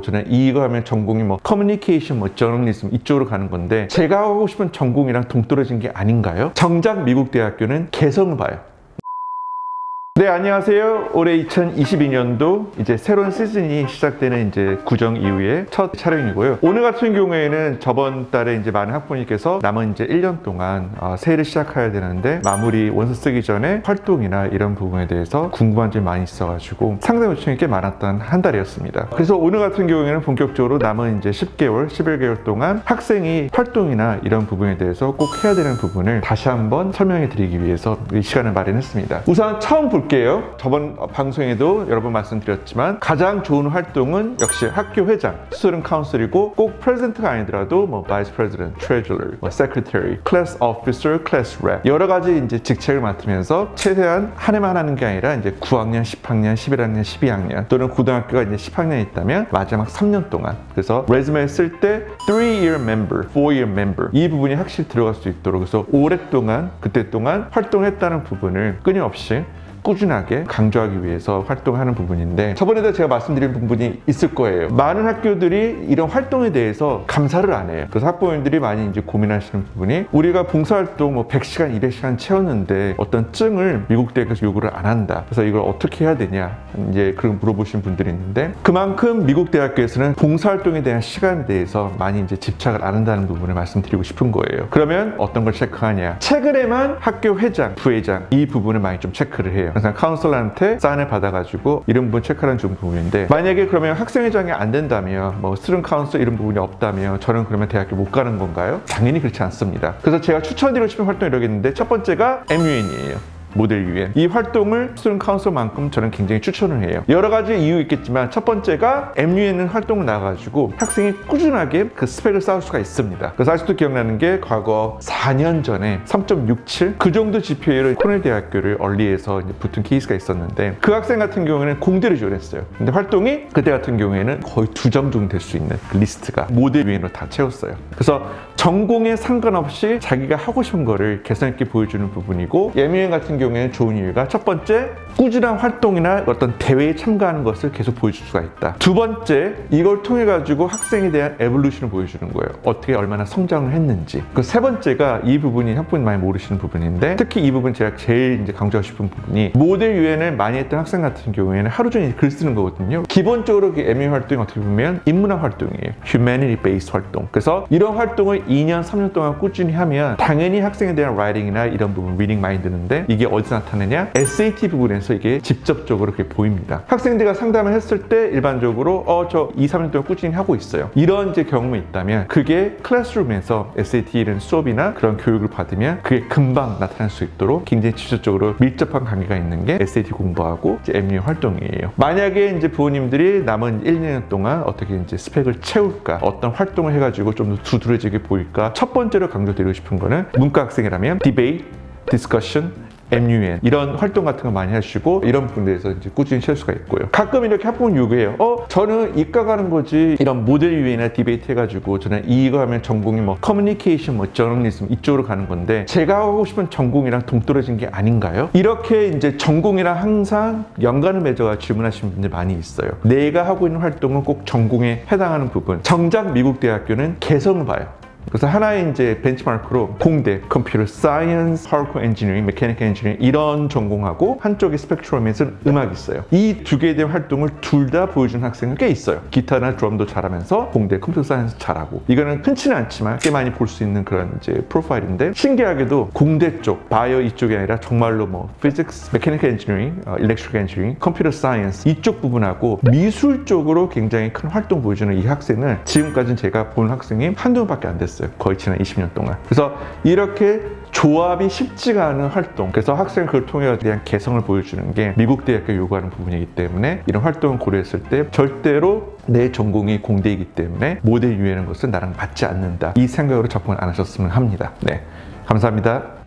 저는 이거 하면 전공이 뭐 커뮤니케이션, 뭐 저널리즘 이쪽으로 가는 건데 제가 하고 싶은 전공이랑 동떨어진 게 아닌가요? 정작 미국 대학교는 개성을 봐요. 네, 안녕하세요. 올해 2022년도 이제 새로운 시즌이 시작되는 이제 구정 이후에 첫 촬영이고요. 오늘 같은 경우에는 저번 달에 이제 많은 학부모님께서 남은 이제 1년 동안 새해를 시작해야 되는데 마무리 원서 쓰기 전에 활동이나 이런 부분에 대해서 궁금한 점이 많이 있어가지고 상담 요청이 꽤 많았던 한 달이었습니다. 그래서 오늘 같은 경우에는 본격적으로 남은 이제 10개월, 11개월 동안 학생이 활동이나 이런 부분에 대해서 꼭 해야 되는 부분을 다시 한번 설명해 드리기 위해서 이 시간을 마련했습니다. 우선 처음 볼게요. 저번 방송에도 여러 번 말씀드렸지만 가장 좋은 활동은 역시 학교 회장, 스튜던트 카운슬이고 꼭 프레지던트가 아니더라도 뭐 바이스 프레지던트, 트레저러, 뭐 세크리터리, 클래스 오피서, 클래스 랩 여러 가지 이제 직책을 맡으면서 최대한 한 해만 하는 게 아니라 이제 9학년, 10학년, 11학년, 12학년 또는 고등학교가 이제 10학년 있다면 마지막 3년 동안 그래서 레즈메 쓸 때 3-year member, 4-year member 이 부분이 확실히 들어갈 수 있도록 그래서 오랫동안 그때 동안 활동했다는 부분을 끊임없이 꾸준하게 강조하기 위해서 활동하는 부분인데 저번에도 제가 말씀드린 부분이 있을 거예요. 많은 학교들이 이런 활동에 대해서 감사를 안 해요. 그래서 학부모님들이 많이 이제 고민하시는 부분이 우리가 봉사활동 뭐 100시간, 200시간 채웠는데 어떤 증을 미국 대학에서 요구를 안 한다. 그래서 이걸 어떻게 해야 되냐 이제 그런 물어보신 분들이 있는데 그만큼 미국 대학교에서는 봉사활동에 대한 시간에 대해서 많이 이제 집착을 안 한다는 부분을 말씀드리고 싶은 거예요. 그러면 어떤 걸 체크하냐? 최근에만 학교 회장, 부회장 이 부분을 많이 좀 체크를 해요. 그래서 카운슬러한테 사인을 받아가지고 이런 부분 체크하는 좋은 부분인데 만약에 그러면 학생회장이 안 된다면 뭐 스튜던트 카운슬 이런 부분이 없다면 저는 그러면 대학교 못 가는 건가요? 당연히 그렇지 않습니다. 그래서 제가 추천드리고 싶은 활동이 이러겠는데 첫 번째가 MUN이에요. 모델 UN. 이 활동을 스튜던트 카운슬만큼 저는 굉장히 추천을 해요. 여러 가지 이유 있겠지만 첫 번째가 MUN은 활동을 나가가지고 학생이 꾸준하게 그 스펙을 쌓을 수가 있습니다. 그래서 아직도 기억나는 게 과거 4년 전에 3.67 그 정도 GPA로 코넬 대학교를 얼리에서 이제 붙은 케이스가 있었는데 그 학생 같은 경우에는 공대를 지원했어요. 근데 활동이 그때 같은 경우에는 거의 2점 정도 될 수 있는 그 리스트가 모델 UN으로 다 채웠어요. 그래서 전공에 상관없이 자기가 하고 싶은 거를 개성 있게 보여주는 부분이고 MUN 같은 경우에는 좋은 이유가 첫 번째 꾸준한 활동이나 어떤 대회에 참가하는 것을 계속 보여줄 수가 있다. 두 번째 이걸 통해 가지고 학생에 대한 에볼루션을 보여주는 거예요. 어떻게 얼마나 성장을 했는지. 그 세 번째가 이 부분이 학부모님 많이 모르시는 부분인데 특히 이 부분 제가 제일 이제 강조하고 싶은 부분이 모델 유엔을 많이 했던 학생 같은 경우에는 하루 종일 글 쓰는 거거든요. 기본적으로 그 MU 활동이 어떻게 보면 인문학 활동이에요. Humanity based 활동. 그래서 이런 활동을 2년, 3년 동안 꾸준히 하면 당연히 학생에 대한 라이팅이나 이런 부분, 리딩 많이 드는데 이게 어디서 나타나냐? SAT 부분에서 이게 직접적으로 그렇게 보입니다. 학생들과 상담을 했을 때 일반적으로 저 2, 3년 동안 꾸준히 하고 있어요. 이런 이제 경험이 있다면 그게 클래스룸에서 SAT라는 수업이나 그런 교육을 받으면 그게 금방 나타날 수 있도록 굉장히 직접적으로 밀접한 관계가 있는 게 SAT 공부하고 이제 MU 활동이에요. 만약에 이제 부모님들이 남은 1, 2년 동안 어떻게 이제 스펙을 채울까, 어떤 활동을 해가지고 좀 더 두드러지게 보일까, 첫 번째로 강조드리고 싶은 거는 문과 학생이라면 디베이트, 디스커션, MUN 이런 활동 같은 거 많이 하시고 이런 부분에서 이제 꾸준히 칠 수가 있고요. 가끔 이렇게 학부모 요구해요. 저는 이과 가는 거지 이런 모델 UN이나 디베이트 해가지고 저는 이거 하면 전공이 뭐 커뮤니케이션, 뭐 저널리즘 이쪽으로 가는 건데 제가 하고 싶은 전공이랑 동떨어진 게 아닌가요? 이렇게 이제 전공이랑 항상 연관을 맺어가 질문하시는 분들 많이 있어요. 내가 하고 있는 활동은 꼭 전공에 해당하는 부분. 정작 미국 대학교는 개성을 봐요. 그래서 하나의 이제 벤치마크로 공대, 컴퓨터 사이언스, 하드웨어 엔지니어링, 메카니컬 엔지니어링 이런 전공하고 한쪽에 스펙트럼에서는 음악이 있어요. 이 두 개에 대한 활동을 둘 다 보여주는 학생은 꽤 있어요. 기타나 드럼도 잘하면서 공대 컴퓨터 사이언스 잘하고 이거는 흔치는 않지만 꽤 많이 볼 수 있는 그런 이제 프로파일인데 신기하게도 공대 쪽, 바이오 이쪽이 아니라 정말로 뭐 피직스, 메카니컬 엔지니어링, 일렉트리컬 엔지니어링, 컴퓨터 사이언스 이쪽 부분하고 미술 쪽으로 굉장히 큰 활동 보여주는 이 학생은 지금까지는 제가 본 학생이 한두 명밖에 안 됐어요. 거의 지난 20년 동안. 그래서 이렇게 조합이 쉽지가 않은 활동, 그래서 학생을 그걸 통해 대한 개성을 보여주는 게 미국 대학교 요구하는 부분이기 때문에 이런 활동을 고려했을 때 절대로 내 전공이 공대이기 때문에 모델 유예하는 것은 나랑 맞지 않는다 이 생각으로 접근을 안 하셨으면 합니다. 네, 감사합니다.